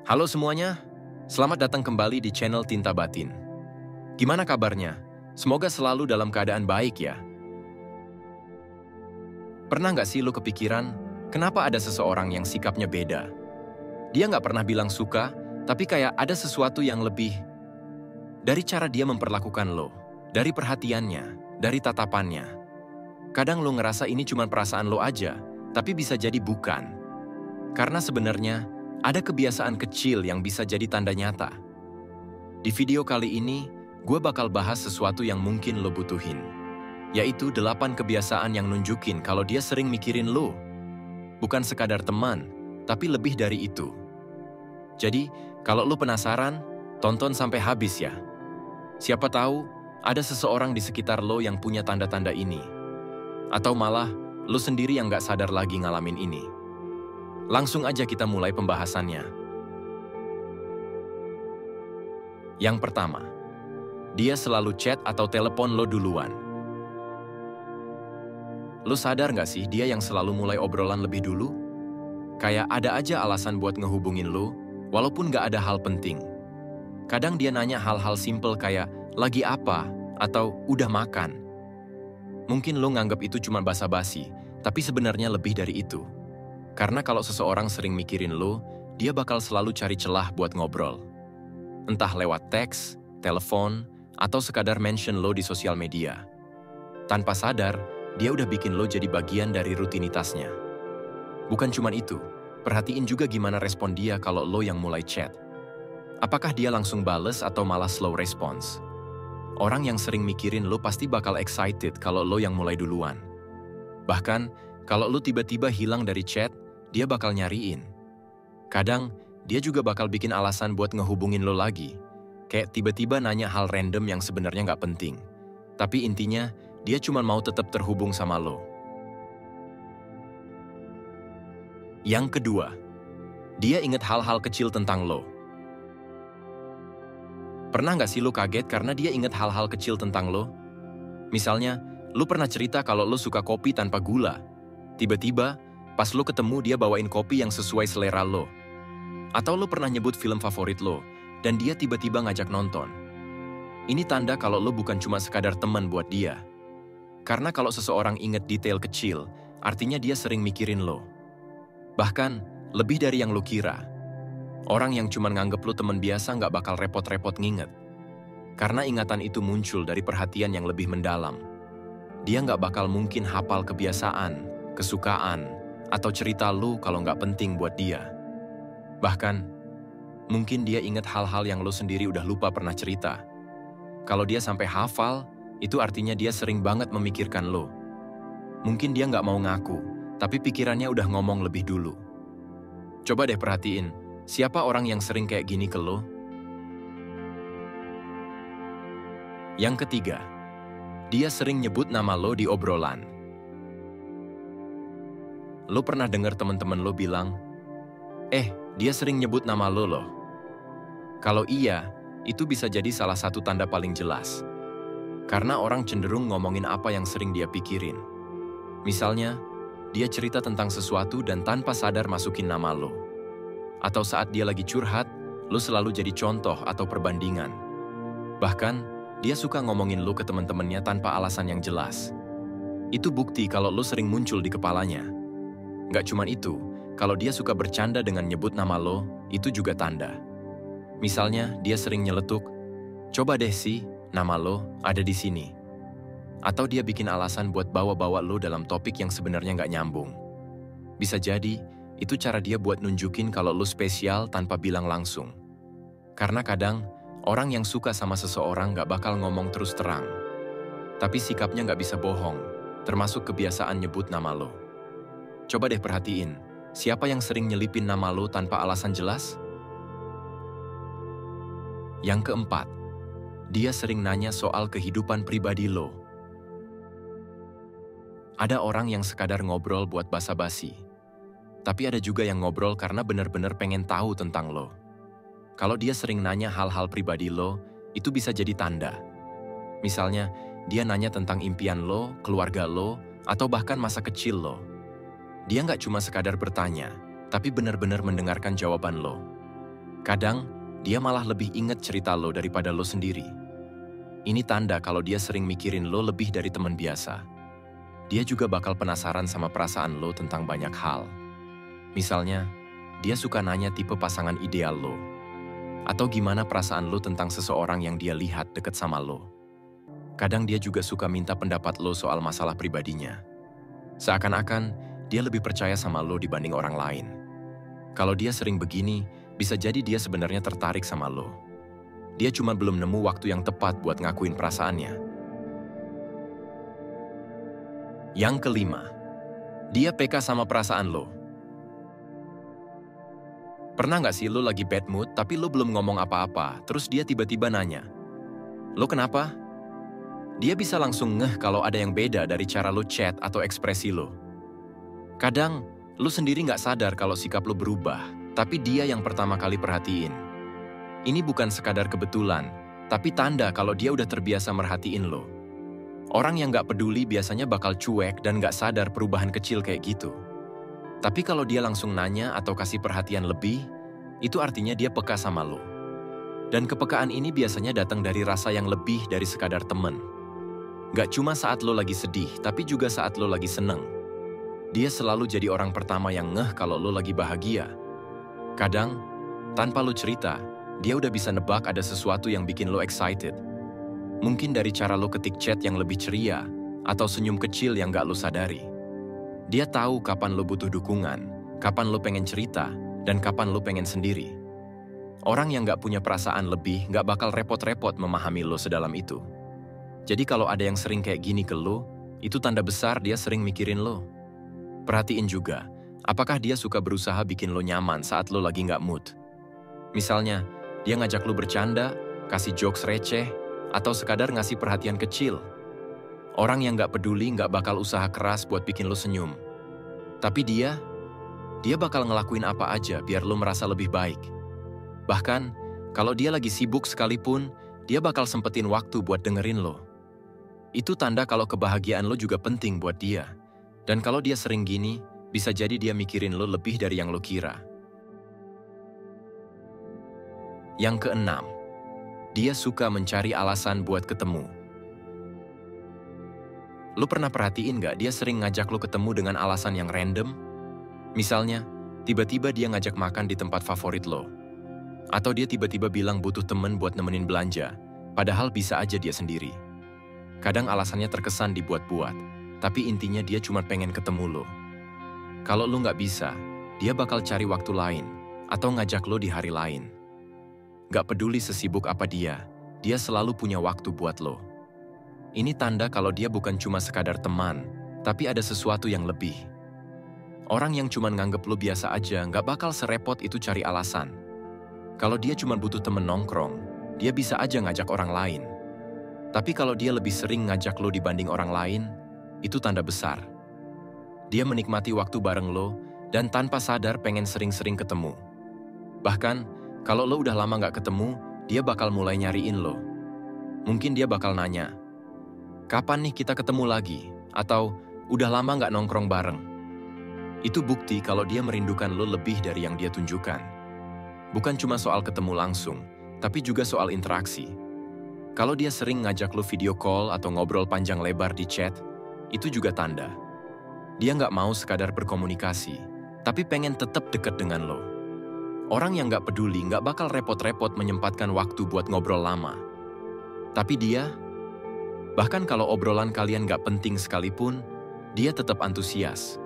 Halo semuanya, selamat datang kembali di channel Tinta Batin. Gimana kabarnya? Semoga selalu dalam keadaan baik ya. Pernah nggak sih lu kepikiran, kenapa ada seseorang yang sikapnya beda? Dia nggak pernah bilang suka, tapi kayak ada sesuatu yang lebih dari cara dia memperlakukan lo, dari perhatiannya, dari tatapannya. Kadang lo ngerasa ini cuma perasaan lo aja, tapi bisa jadi bukan. Karena sebenarnya, ada kebiasaan kecil yang bisa jadi tanda nyata. Di video kali ini, gue bakal bahas sesuatu yang mungkin lo butuhin. Yaitu 8 kebiasaan yang nunjukin kalau dia sering mikirin lo. Bukan sekadar teman, tapi lebih dari itu. Jadi, kalau lo penasaran, tonton sampai habis ya. Siapa tahu, ada seseorang di sekitar lo yang punya tanda-tanda ini. Atau malah, lo sendiri yang gak sadar lagi ngalamin ini. Langsung aja kita mulai pembahasannya. Yang pertama, dia selalu chat atau telepon lo duluan. Lo sadar nggak sih dia yang selalu mulai obrolan lebih dulu? Kayak ada aja alasan buat ngehubungin lo, walaupun nggak ada hal penting. Kadang dia nanya hal-hal simple kayak, lagi apa? Atau udah makan? Mungkin lo nganggap itu cuma basa-basi, tapi sebenarnya lebih dari itu. Karena kalau seseorang sering mikirin lo, dia bakal selalu cari celah buat ngobrol. Entah lewat teks, telepon, atau sekadar mention lo di sosial media. Tanpa sadar, dia udah bikin lo jadi bagian dari rutinitasnya. Bukan cuma itu, perhatiin juga gimana respon dia kalau lo yang mulai chat. Apakah dia langsung bales atau malah slow response? Orang yang sering mikirin lo pasti bakal excited kalau lo yang mulai duluan. Bahkan, kalau lo tiba-tiba hilang dari chat, dia bakal nyariin. Kadang, dia juga bakal bikin alasan buat ngehubungin lo lagi. Kayak tiba-tiba nanya hal random yang sebenarnya nggak penting. Tapi intinya, dia cuma mau tetap terhubung sama lo. Yang kedua, dia inget hal-hal kecil tentang lo. Pernah nggak sih lo kaget karena dia inget hal-hal kecil tentang lo? Misalnya, lo pernah cerita kalau lo suka kopi tanpa gula. Tiba-tiba, pas lo ketemu dia bawain kopi yang sesuai selera lo. Atau lo pernah nyebut film favorit lo, dan dia tiba-tiba ngajak nonton. Ini tanda kalau lo bukan cuma sekadar teman buat dia. Karena kalau seseorang inget detail kecil, artinya dia sering mikirin lo. Bahkan, lebih dari yang lo kira. Orang yang cuma nganggep lo teman biasa nggak bakal repot-repot nginget. Karena ingatan itu muncul dari perhatian yang lebih mendalam. Dia nggak bakal mungkin hafal kebiasaan, kesukaan, atau cerita lu kalau nggak penting buat dia. Bahkan, mungkin dia ingat hal-hal yang lu sendiri udah lupa pernah cerita. Kalau dia sampai hafal, itu artinya dia sering banget memikirkan lu. Mungkin dia nggak mau ngaku, tapi pikirannya udah ngomong lebih dulu. Coba deh perhatiin, siapa orang yang sering kayak gini ke lu? Yang ketiga, dia sering nyebut nama lo di obrolan. Lo pernah dengar teman-teman lo bilang, dia sering nyebut nama lo loh. Kalau iya, itu bisa jadi salah satu tanda paling jelas. Karena orang cenderung ngomongin apa yang sering dia pikirin. Misalnya, dia cerita tentang sesuatu dan tanpa sadar masukin nama lo. Atau saat dia lagi curhat, lo selalu jadi contoh atau perbandingan. Bahkan, dia suka ngomongin lo ke teman-temannya tanpa alasan yang jelas. Itu bukti kalau lo sering muncul di kepalanya. Nggak cuman itu, kalau dia suka bercanda dengan nyebut nama lo, itu juga tanda. Misalnya, dia sering nyeletuk, coba deh sih, nama lo ada di sini. Atau dia bikin alasan buat bawa-bawa lo dalam topik yang sebenarnya nggak nyambung. Bisa jadi, itu cara dia buat nunjukin kalau lo spesial tanpa bilang langsung. Karena kadang, orang yang suka sama seseorang nggak bakal ngomong terus terang. Tapi sikapnya nggak bisa bohong, termasuk kebiasaan nyebut nama lo. Coba deh perhatiin, siapa yang sering nyelipin nama lo tanpa alasan jelas? Yang keempat, dia sering nanya soal kehidupan pribadi lo. Ada orang yang sekadar ngobrol buat basa-basi. Tapi ada juga yang ngobrol karena benar-benar pengen tahu tentang lo. Kalau dia sering nanya hal-hal pribadi lo, itu bisa jadi tanda. Misalnya, dia nanya tentang impian lo, keluarga lo, atau bahkan masa kecil lo. Dia nggak cuma sekadar bertanya, tapi benar-benar mendengarkan jawaban lo. Kadang, dia malah lebih inget cerita lo daripada lo sendiri. Ini tanda kalau dia sering mikirin lo lebih dari teman biasa. Dia juga bakal penasaran sama perasaan lo tentang banyak hal. Misalnya, dia suka nanya tipe pasangan ideal lo. Atau gimana perasaan lo tentang seseorang yang dia lihat deket sama lo. Kadang dia juga suka minta pendapat lo soal masalah pribadinya. Seakan-akan, dia lebih percaya sama lo dibanding orang lain. Kalau dia sering begini, bisa jadi dia sebenarnya tertarik sama lo. Dia cuma belum nemu waktu yang tepat buat ngakuin perasaannya. Yang kelima, dia peka sama perasaan lo. Pernah nggak sih lo lagi bad mood tapi lo belum ngomong apa-apa, terus dia tiba-tiba nanya, "Lo kenapa?" Dia bisa langsung ngeh kalau ada yang beda dari cara lo chat atau ekspresi lo. Kadang, lo sendiri nggak sadar kalau sikap lo berubah, tapi dia yang pertama kali perhatiin. Ini bukan sekadar kebetulan, tapi tanda kalau dia udah terbiasa merhatiin lo. Orang yang nggak peduli biasanya bakal cuek dan nggak sadar perubahan kecil kayak gitu. Tapi kalau dia langsung nanya atau kasih perhatian lebih, itu artinya dia peka sama lo. Dan kepekaan ini biasanya datang dari rasa yang lebih dari sekadar temen. Nggak cuma saat lo lagi sedih, tapi juga saat lo lagi seneng. Dia selalu jadi orang pertama yang ngeh kalau lo lagi bahagia. Kadang, tanpa lo cerita, dia udah bisa nebak ada sesuatu yang bikin lo excited. Mungkin dari cara lo ketik chat yang lebih ceria, atau senyum kecil yang gak lo sadari. Dia tahu kapan lo butuh dukungan, kapan lo pengen cerita, dan kapan lo pengen sendiri. Orang yang gak punya perasaan lebih gak bakal repot-repot memahami lo sedalam itu. Jadi kalau ada yang sering kayak gini ke lo, itu tanda besar dia sering mikirin lo. Perhatiin juga, apakah dia suka berusaha bikin lo nyaman saat lo lagi gak mood. Misalnya, dia ngajak lo bercanda, kasih jokes receh, atau sekadar ngasih perhatian kecil. Orang yang gak peduli gak bakal usaha keras buat bikin lo senyum. Tapi dia bakal ngelakuin apa aja biar lo merasa lebih baik. Bahkan, kalau dia lagi sibuk sekalipun, dia bakal sempetin waktu buat dengerin lo. Itu tanda kalau kebahagiaan lo juga penting buat dia. Dan kalau dia sering gini, bisa jadi dia mikirin lo lebih dari yang lo kira. Yang keenam, dia suka mencari alasan buat ketemu. Lo pernah perhatiin gak dia sering ngajak lo ketemu dengan alasan yang random? Misalnya, tiba-tiba dia ngajak makan di tempat favorit lo. Atau dia tiba-tiba bilang butuh temen buat nemenin belanja, padahal bisa aja dia sendiri. Kadang alasannya terkesan dibuat-buat, tapi intinya dia cuma pengen ketemu lo. Kalau lo nggak bisa, dia bakal cari waktu lain, atau ngajak lo di hari lain. Gak peduli sesibuk apa dia selalu punya waktu buat lo. Ini tanda kalau dia bukan cuma sekadar teman, tapi ada sesuatu yang lebih. Orang yang cuma nganggep lo biasa aja gak bakal serepot itu cari alasan. Kalau dia cuma butuh temen nongkrong, dia bisa aja ngajak orang lain. Tapi kalau dia lebih sering ngajak lo dibanding orang lain, itu tanda besar. Dia menikmati waktu bareng lo, dan tanpa sadar pengen sering-sering ketemu. Bahkan, kalau lo udah lama gak ketemu, dia bakal mulai nyariin lo. Mungkin dia bakal nanya, "Kapan nih kita ketemu lagi?" Atau, "Udah lama gak nongkrong bareng?" Itu bukti kalau dia merindukan lo lebih dari yang dia tunjukkan. Bukan cuma soal ketemu langsung, tapi juga soal interaksi. Kalau dia sering ngajak lo video call atau ngobrol panjang lebar di chat, itu juga tanda. Dia gak mau sekadar berkomunikasi, tapi pengen tetap dekat dengan lo. Orang yang gak peduli gak bakal repot-repot menyempatkan waktu buat ngobrol lama. Tapi dia, bahkan kalau obrolan kalian gak penting sekalipun, dia tetap antusias.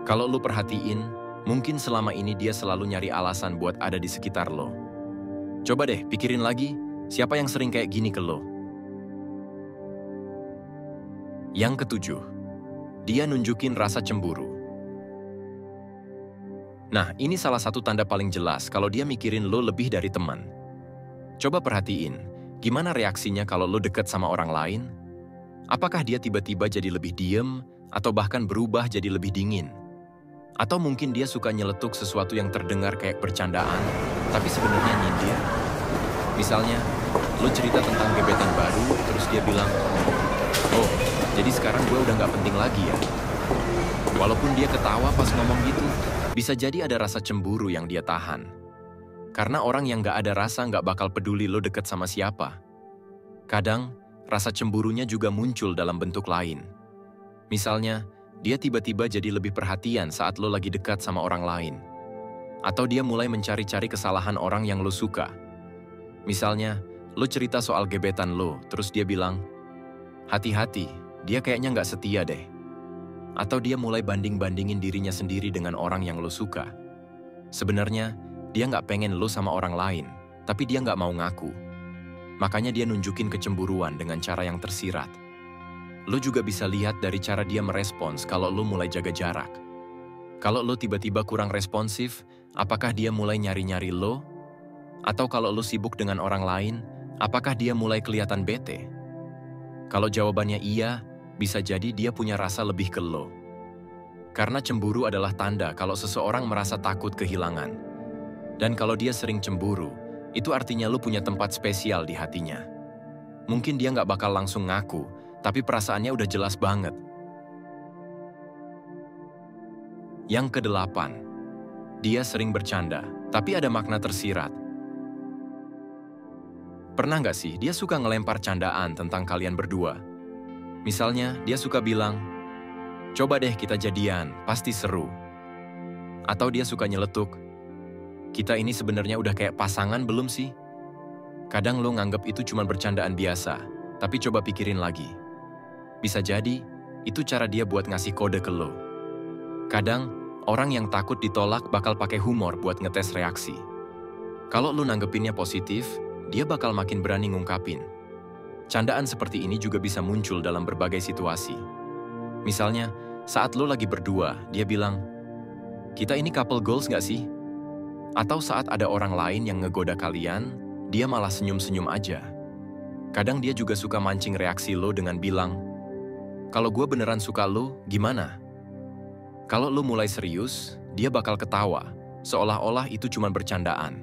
Kalau lo perhatiin, mungkin selama ini dia selalu nyari alasan buat ada di sekitar lo. Coba deh pikirin lagi, siapa yang sering kayak gini ke lo? Yang ketujuh, dia nunjukin rasa cemburu. Nah, ini salah satu tanda paling jelas kalau dia mikirin lo lebih dari teman. Coba perhatiin, gimana reaksinya kalau lo deket sama orang lain? Apakah dia tiba-tiba jadi lebih diem, atau bahkan berubah jadi lebih dingin? Atau mungkin dia suka nyeletuk sesuatu yang terdengar kayak bercandaan, tapi sebenarnya nyindir? Misalnya, lo cerita tentang gebetan baru, terus dia bilang, "Oh, jadi sekarang gue udah gak penting lagi ya?" Walaupun dia ketawa pas ngomong gitu, bisa jadi ada rasa cemburu yang dia tahan. Karena orang yang gak ada rasa gak bakal peduli lo deket sama siapa. Kadang, rasa cemburunya juga muncul dalam bentuk lain. Misalnya, dia tiba-tiba jadi lebih perhatian saat lo lagi dekat sama orang lain. Atau dia mulai mencari-cari kesalahan orang yang lo suka. Misalnya, lo cerita soal gebetan lo, terus dia bilang, "Hati-hati, dia kayaknya nggak setia deh." Atau dia mulai banding-bandingin dirinya sendiri dengan orang yang lo suka. Sebenarnya, dia nggak pengen lo sama orang lain, tapi dia nggak mau ngaku. Makanya dia nunjukin kecemburuan dengan cara yang tersirat. Lo juga bisa lihat dari cara dia merespons kalau lo mulai jaga jarak. Kalau lo tiba-tiba kurang responsif, apakah dia mulai nyari-nyari lo? Atau kalau lo sibuk dengan orang lain, apakah dia mulai kelihatan bete? Kalau jawabannya iya, bisa jadi dia punya rasa lebih ke lo. Karena cemburu adalah tanda kalau seseorang merasa takut kehilangan. Dan kalau dia sering cemburu, itu artinya lo punya tempat spesial di hatinya. Mungkin dia nggak bakal langsung ngaku, tapi perasaannya udah jelas banget. Yang kedelapan, dia sering bercanda, tapi ada makna tersirat. Pernah nggak sih dia suka ngelempar candaan tentang kalian berdua? Misalnya, dia suka bilang, "Coba deh kita jadian, pasti seru." Atau dia suka nyeletuk, "Kita ini sebenarnya udah kayak pasangan belum sih?" Kadang lo nganggep itu cuma bercandaan biasa, tapi coba pikirin lagi. Bisa jadi, itu cara dia buat ngasih kode ke lo. Kadang, orang yang takut ditolak bakal pakai humor buat ngetes reaksi. Kalau lo nanggepinnya positif, dia bakal makin berani ngungkapin. Candaan seperti ini juga bisa muncul dalam berbagai situasi. Misalnya, saat lo lagi berdua, dia bilang, "Kita ini couple goals nggak sih?" Atau saat ada orang lain yang ngegoda kalian, dia malah senyum-senyum aja. Kadang dia juga suka mancing reaksi lo dengan bilang, "Kalau gue beneran suka lo, gimana?" Kalau lo mulai serius, dia bakal ketawa, seolah-olah itu cuma bercandaan.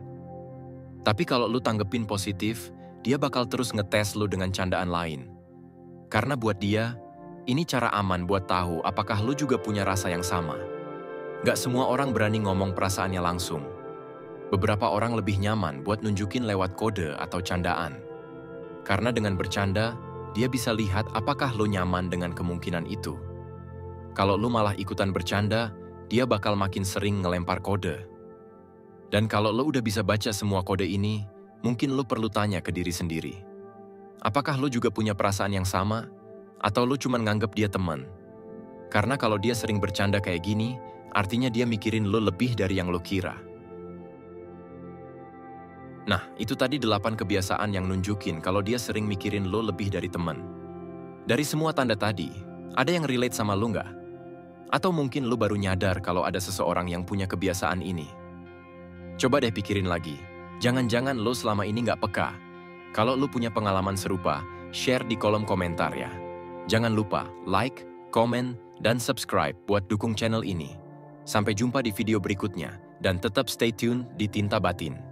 Tapi kalau lo tanggepin positif, dia bakal terus ngetes lo dengan candaan lain. Karena buat dia, ini cara aman buat tahu apakah lo juga punya rasa yang sama. Gak semua orang berani ngomong perasaannya langsung. Beberapa orang lebih nyaman buat nunjukin lewat kode atau candaan. Karena dengan bercanda, dia bisa lihat apakah lo nyaman dengan kemungkinan itu. Kalau lo malah ikutan bercanda, dia bakal makin sering ngelempar kode. Dan kalau lo udah bisa baca semua kode ini, mungkin lo perlu tanya ke diri sendiri. Apakah lo juga punya perasaan yang sama? Atau lo cuma nganggep dia teman? Karena kalau dia sering bercanda kayak gini, artinya dia mikirin lo lebih dari yang lo kira. Nah, itu tadi 8 kebiasaan yang nunjukin kalau dia sering mikirin lo lebih dari teman. Dari semua tanda tadi, ada yang relate sama lo nggak? Atau mungkin lo baru nyadar kalau ada seseorang yang punya kebiasaan ini. Coba deh pikirin lagi, jangan-jangan lo selama ini nggak peka. Kalau lo punya pengalaman serupa, share di kolom komentar ya. Jangan lupa like, komen, dan subscribe buat dukung channel ini. Sampai jumpa di video berikutnya, dan tetap stay tune di Tinta Batin.